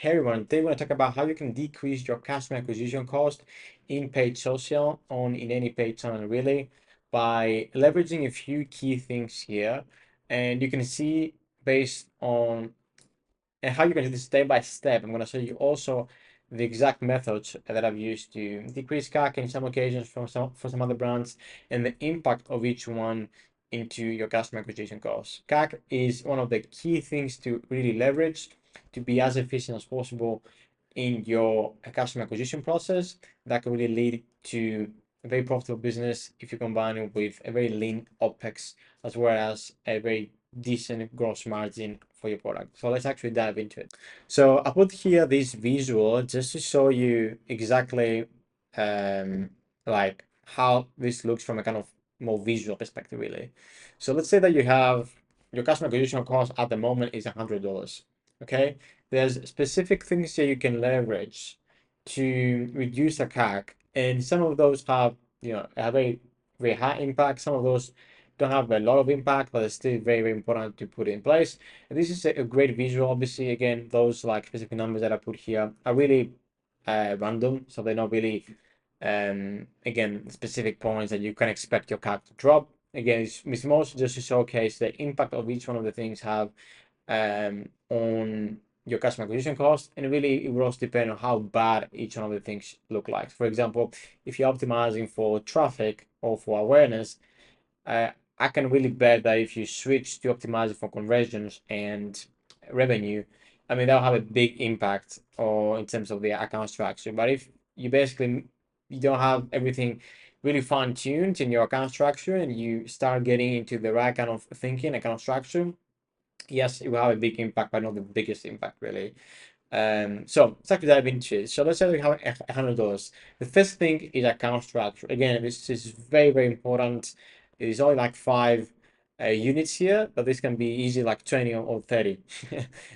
Hey everyone, today we're going to talk about how you can decrease your customer acquisition cost in paid social in any paid channel really by leveraging a few key things here. And you can see based on and how you can do this step by step. I'm going to show you also the exact methods that I've used to decrease CAC in some occasions for some other brands and the impact of each one into your customer acquisition costs. CAC is one of the key things to really leverage to be as efficient as possible in your customer acquisition process. That can really lead to a very profitable business if you combine it with a very lean OPEX as well as a very decent gross margin for your product. So let's actually dive into it. So I put here this visual just to show you exactly um, like how this looks from a kind of more visual perspective, really. So let's say that you have your customer acquisition cost at the moment is $100. Okay, there's specific things that you can leverage to reduce the CAC, and some of those have a very high impact. Some of those don't have a lot of impact, but it's still very important to put in place. And this is a great visual. Obviously, again, those like specific numbers that I put here are really random, so they're not really again specific points that you can expect your CAC to drop. Again, it's mostly just to showcase the impact of each one of the things have on your customer acquisition cost, and really it will also depend on how bad each one of the things look like. For example, if you're optimizing for traffic or for awareness, I can really bet that if you switch to optimizing for conversions and revenue, I mean, that'll have a big impact or in terms of the account structure. But if you basically you don't have everything really fine tuned in your account structure and you start getting into the right kind of thinking, account structure, yes, it will have a big impact, but not the biggest impact really. So let's actually dive into it. So let's say we have $100. The first thing is account structure. Again, this is very important. It is only like 5 units here, but this can be easy like 20 or 30,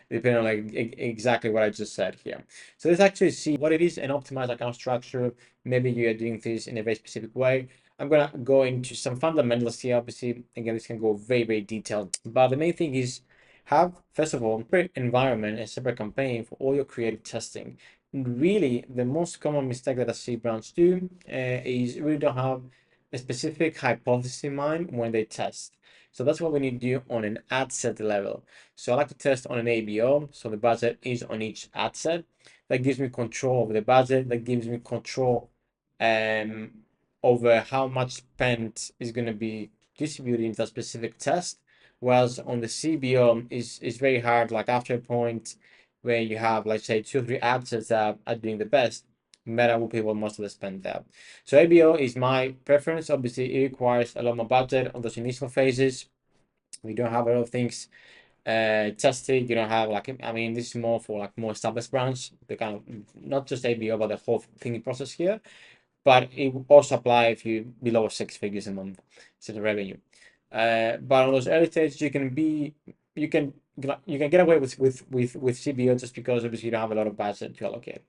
depending on like exactly what I just said here. So let's actually see what it is, an optimized account structure. Maybe you are doing this in a very specific way. I'm gonna go into some fundamentals here. Obviously, again, this can go very detailed, but the main thing is have, first of all, a separate environment and separate campaign for all your creative testing. Really, the most common mistake that I see brands do is really don't have a specific hypothesis in mind when they test. So that's what we need to do on an ad set level. So I like to test on an ABO, so the budget is on each ad set. That gives me control over the budget, that gives me control um, over how much spent is going to be distributed into a specific test. Whereas on the CBO is very hard. Like after a point where you have, let's say, 2 or 3 ad sets that are doing the best, Meta will pay most of the spend there. So ABO is my preference. Obviously, it requires a lot more budget on those initial phases. We don't have a lot of things tested. You don't have like, I mean, this is more for like more established brands. The kind of not just ABO, but the whole thinking process here. But it will also apply if you below 6 figures a month instead of revenue. But on those early stages, you can get away with CBO just because obviously you don't have a lot of budget to allocate.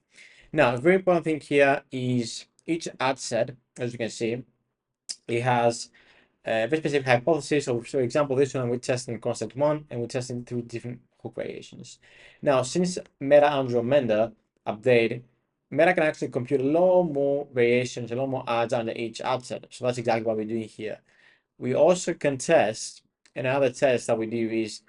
Now, a very important thing here is each ad set, as you can see, it has a very specific hypothesis. So, for example, this one we're testing concept 1 and we're testing 3 different hook variations. Now, since Meta Andromeda update, Meta can actually compute a lot more variations, a lot more ads under each ad set. So that's exactly what we're doing here. We also can test, another test that we do is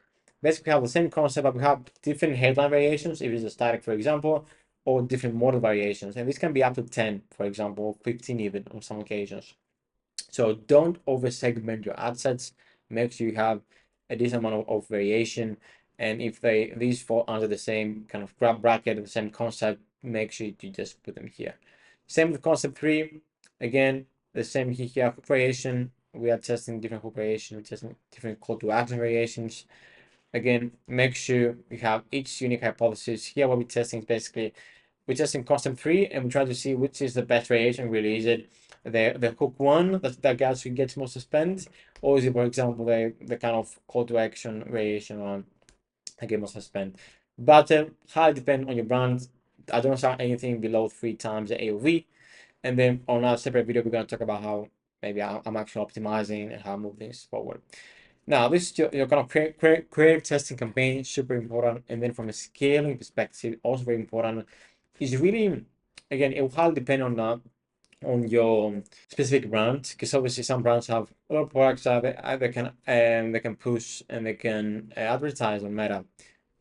basically have the same concept, but we have different headline variations, if it's a static, for example, or different model variations. And this can be up to 10, for example, 15 even on some occasions. So don't over segment your ad sets. Make sure you have a decent amount of variation. And if these fall under the same kind of grab bracket, the same concept, make sure you just put them here. Same with concept 3. Again, the same here, hook variation. We are testing different hook variation, we're testing different call to action variations. Again, make sure we have each unique hypothesis. Here, what we're testing is basically we're testing concept 3 and we try to see which is the best variation. Really, is it the hook 1 that actually gets most to spend, or is it, for example, the kind of call to action variation on that gets most to spend? But highly depend on your brand. I don't start anything below 3 times the AOV. And then on our separate video, we're going to talk about how maybe I'm actually optimizing and how I move things forward. Now, this is your kind of creative testing campaign, super important. And then from a scaling perspective, also very important, is really, again, it will highly depend on your specific brand, because obviously some brands have a lot of products that they can push and they can advertise on Meta.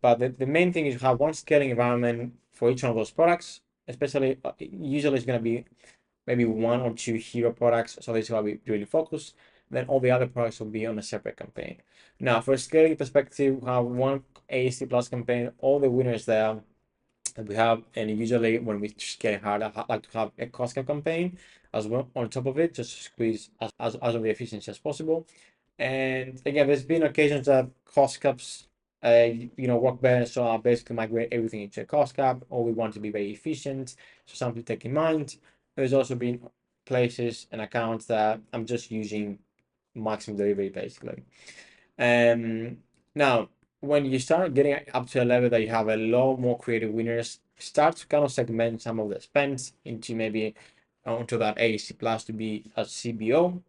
But the main thing is you have one scaling environment for each one of those products, especially usually it's going to be maybe one or two hero products. So this is why we really focus. Then all the other products will be on a separate campaign. Now, for a scaling perspective, we have one AST plus campaign, all the winners there that we have, and usually when we scale hard, I like to have a cost cap campaign as well on top of it, just to squeeze as of the efficiency as possible. And again, there's been occasions that cost caps, work better. So I basically migrate everything into a cost cap, or we want to be very efficient. So something to take in mind. There's also been places and accounts that I'm just using maximum delivery basically. Now, when you start getting up to a level that you have a lot more creative winners, start to kind of segment some of the spends into maybe onto that AAC plus to be a CBO,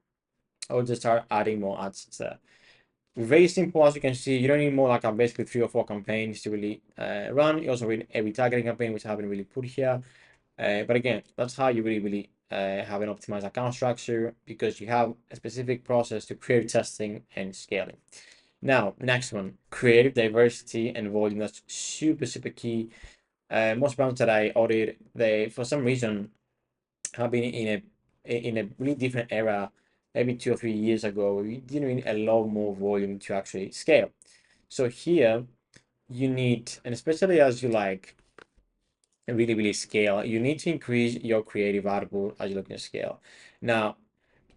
or just start adding more ads there. Very simple, as you can see. You don't need more like basically 3 or 4 campaigns to really run. You also need a retargeting campaign, which I haven't really put here. But again, that's how you really have an optimized account structure, because you have a specific process to create testing and scaling. Now, next one, creative diversity and volume. That's super key. Most brands that I audit, they for some reason have been in a really different era, maybe 2 or 3 years ago, where you didn't need a lot more volume to actually scale. So here you need, and especially as you like really scale, you need to increase your creative output as you're looking to scale. Now,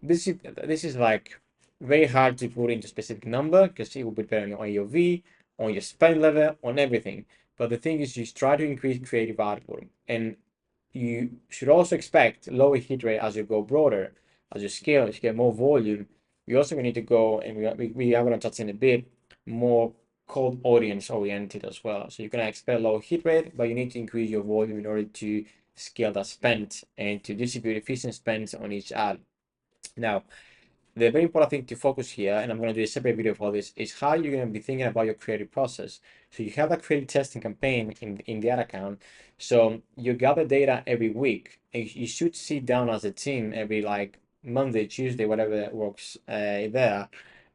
this is like very hard to put into specific number, because it will depend on your AOV, on your spend level, on everything. But the thing is, you try to increase creative output, and you should also expect lower hit rate as you go broader, as you scale, as you get more volume. You also need to go, and we are going to touch in a bit more cold audience oriented as well. So you're going to expect low hit rate, but you need to increase your volume in order to scale that spend and to distribute efficient spends on each ad. Now, the very important thing to focus here, and I'm going to do a separate video for this, is how you're going to be thinking about your creative process. So you have a creative testing campaign in the ad account. So you gather data every week, and you should sit down as a team every like Monday, Tuesday, whatever works there,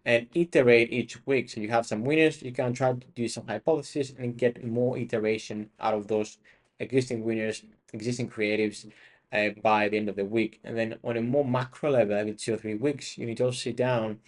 and iterate each week. So you have some winners, you can try to do some hypothesis and get more iteration out of those existing winners, existing creatives, by the end of the week. And then on a more macro level, every 2 or 3 weeks, you need to also sit down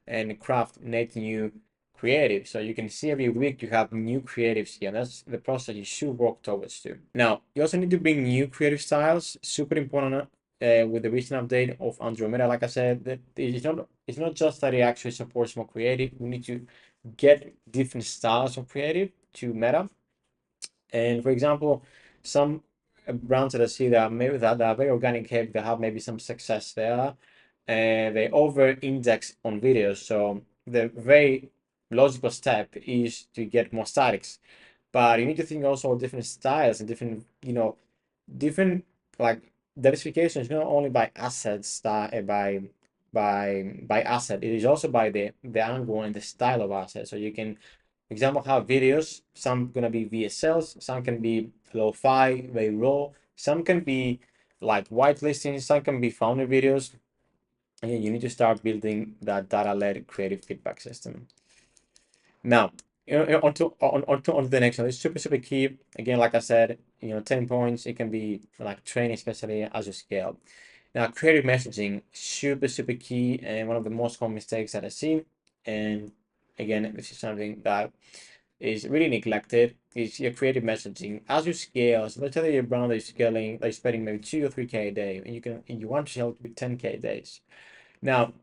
and craft net new creative. So you can see every week you have new creatives here. And that's the process you should work towards to. Now, you also need to bring new creative styles. Super important with the recent update of Andromeda. Like I said, that it's not just that it actually supports more creative. We need to get different styles of creative to Meta. And for example, some brands that I see that maybe that are very organic, they have maybe some success there, and they over-index on videos. So the very logical step is to get more statics, but you need to think also of different styles and different, different like diversification is not only by assets, by asset. It is also by the angle and the style of asset. So you can example have videos, some gonna be VSLs, some can be lo-fi, very raw, some can be like whitelisting, some can be founder videos. And you need to start building that data-led creative feedback system. Now, onto the next one. It's super key. Again, like I said, 10 points. It can be like training, especially as you scale. Now, creative messaging, super key, and one of the most common mistakes that I see. And again, this is something that is really neglected. Is your creative messaging as you scale. So let's say your brand is scaling, like spending maybe 2 or 3K a day, and you want to sell to 10K days. Now,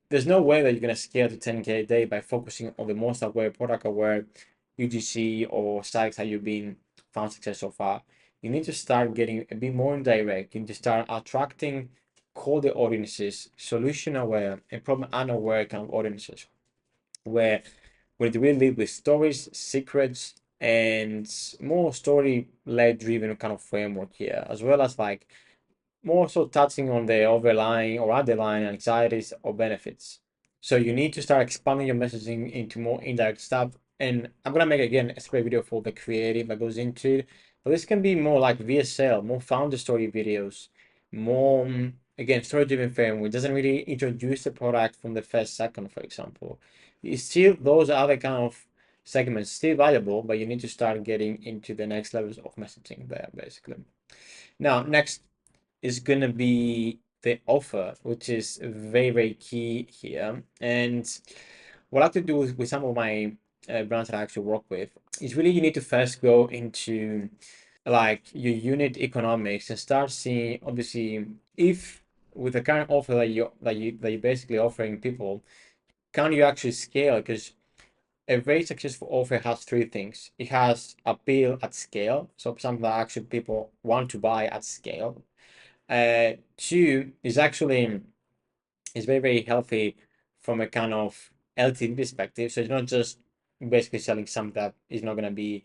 there's no way that you're going to scale to 10K a day by focusing on the most aware, product aware UGC or sites that you've been found success so far. You need to start getting a bit more indirect. You need to start attracting colder audiences, solution aware, and problem unaware kind of audiences, where we need to really lead with stories, secrets, and more story-led driven kind of framework here, as well as like more so touching on the overlying or underlying anxieties or benefits. So you need to start expanding your messaging into more indirect stuff. And I'm gonna make again a separate video for the creative that goes into it. But this can be more like VSL, more founder story videos, more again story-driven framework. It doesn't really introduce the product from the first second, for example. It's still those other kind of segments still valuable, but you need to start getting into the next levels of messaging there, basically. Now, next is gonna be the offer, which is very, very key here. And what I like to do with some of my brands that I actually work with is really you need to first go into like your unit economics and start seeing obviously if with the current offer that you're basically offering people, can you actually scale? Because a very successful offer has three things. It has appeal at scale, so something that actually people want to buy at scale. Two is actually is very, very healthy from a kind of LTV perspective. So it's not just basically selling something that is not going to be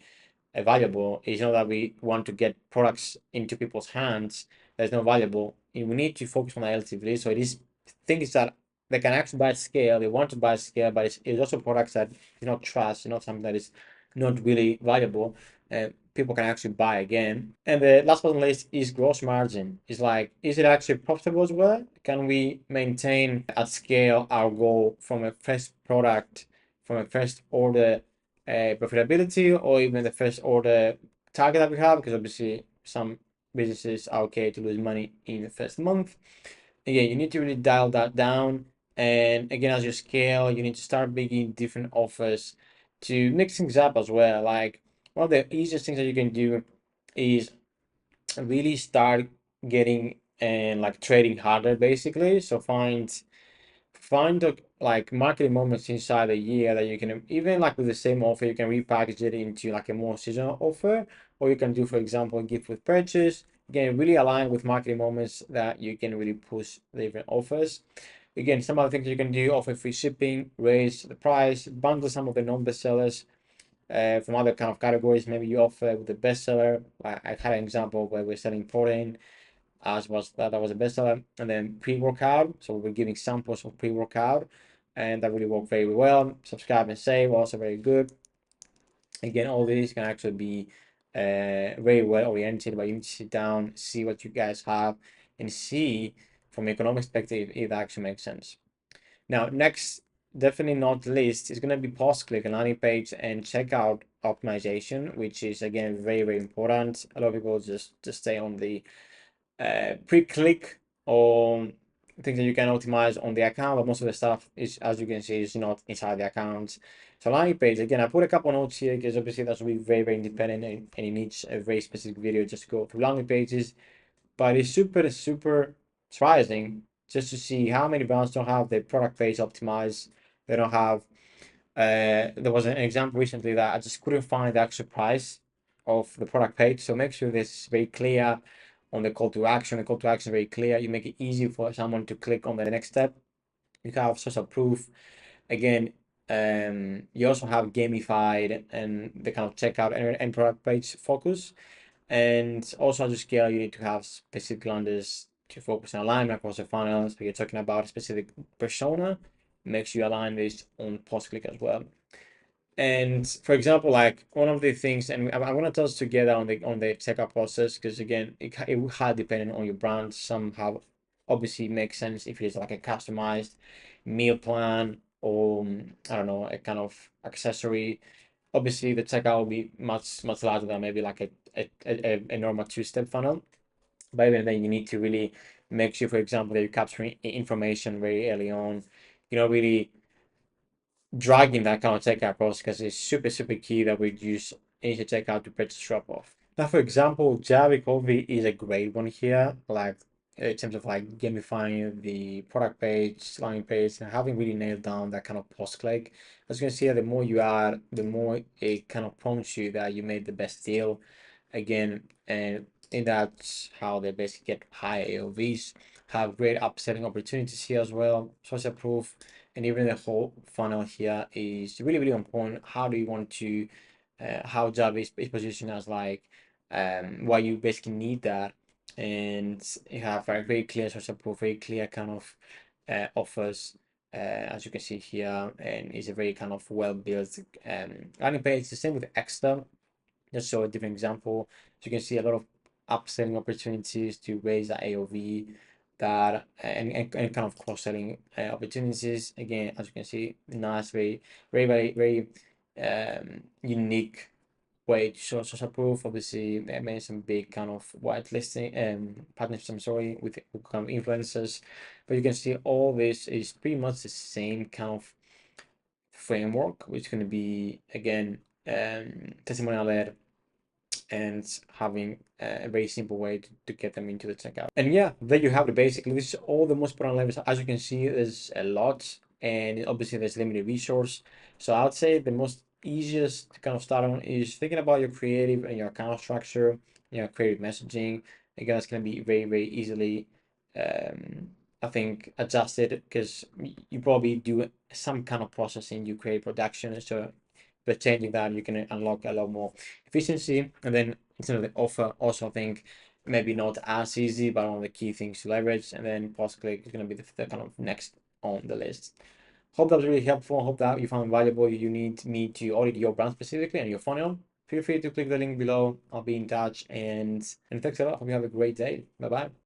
valuable. It's not that we want to get products into people's hands that's not valuable. And we need to focus on the LTV. So it is things that they can actually buy at scale. They want to buy at scale, but it's also products that is not trust, not something that is not really valuable. And people can actually buy again. And the last but not least is gross margin. It's like, is it actually profitable as well? Can we maintain at scale our goal from a first product, from a first order profitability, or even the first order target that we have? Because obviously some businesses are okay to lose money in the first month. Again, you need to really dial that down. And again, as you scale, you need to start making different offers to mix things up as well. Like one of the easiest things that you can do is really start getting and like trading harder basically. So find the like marketing moments inside the year that you can even like with the same offer you can repackage it into like a more seasonal offer, or you can do for example a gift with purchase. Again, really align with marketing moments that you can really push the different offers. Again, some other things you can do: offer free shipping, raise the price, bundle some of the non-best sellers from other kind of categories. Maybe you offer with the bestseller. I had an example where we're selling protein as was that was a bestseller, and then pre-workout. So we're giving samples of pre-workout, and that really worked very well. Subscribe and save also very good. Again, all these can actually be very well oriented, but you need to sit down, see what you guys have, and see from an economic perspective if it actually makes sense. Now, next, definitely not least, is going to be post-click and landing page and checkout optimization, which is again very, very important. A lot of people just stay on the pre-click or things that you can optimize on the account, but most of the stuff is, as you can see, is not inside the account. So landing page, again, I put a couple notes here because obviously that's will be very, very independent and it needs a very specific video just to go through landing pages. But it's super, super surprising just to see how many brands don't have their product page optimized. They don't have there was an example recently that I just couldn't find the actual price of the product page. So make sure this is very clear on the call to action. The call to action is very clear. You make it easy for someone to click on the next step. You have social proof. Again, you also have gamified and the kind of checkout and product page focus. And also as you scale, you need to have specific landers to focus on alignment across the funnels. But you're talking about a specific persona, make sure you align this on post click as well. And for example, like one of the things, and I'm gonna touch together on the checkout process because again, it will hard depending on your brand. Some have obviously makes sense if it's like a customized meal plan or I don't know, a kind of accessory. Obviously, the checkout will be much larger than maybe like a normal two-step funnel. But even then, you need to really make sure, for example, that you're capturing information very early on. You know, really dragging that kind of checkout process because it's super, super key that we use initial checkout to purchase drop off. Now, for example, Java Coffee is a great one here, like in terms of like gamifying the product page, landing page, and having really nailed down that kind of post click. As you can see, the more you add, the more it kind of prompts you that you made the best deal. Again, and in that's how they basically get high AOVs, have great upselling opportunities here as well, social proof, and even the whole funnel here is really, really important. How do you want to, how Java is positioned as like, why you basically need that, and you have a very clear social proof, very clear kind of offers as you can see here, and it's a very kind of well built landing page. The same with Extra. Just show a different example. So you can see a lot of upselling opportunities to raise the AOV, that and kind of cross-selling opportunities. Again, as you can see, nice, very unique way to show social proof. Obviously, they made some big kind of whitelisting partnerships, I'm sorry, with kind of influencers. But you can see all this is pretty much the same kind of framework, which is going to be, again, testimonial led, and having a very simple way to get them into the checkout. And yeah, there you have it. Basically, this is all the most important levels. As you can see, there's a lot, and obviously there's limited resource. So I would say the most easiest to kind of start on is thinking about your creative and your account structure, your creative messaging. Again, it's going to be very easily, I think, adjusted, because you probably do some kind of processing, you create production. So by changing that, you can unlock a lot more efficiency. And then instead of the offer, also I think maybe not as easy, but one of the key things to leverage. And then post-click is going to be the kind of next on the list. Hope that was really helpful. Hope that you found valuable. You need me to audit your brand specifically and your funnel. Feel free to click the link below. I'll be in touch, and thanks a lot. Hope you have a great day. Bye bye.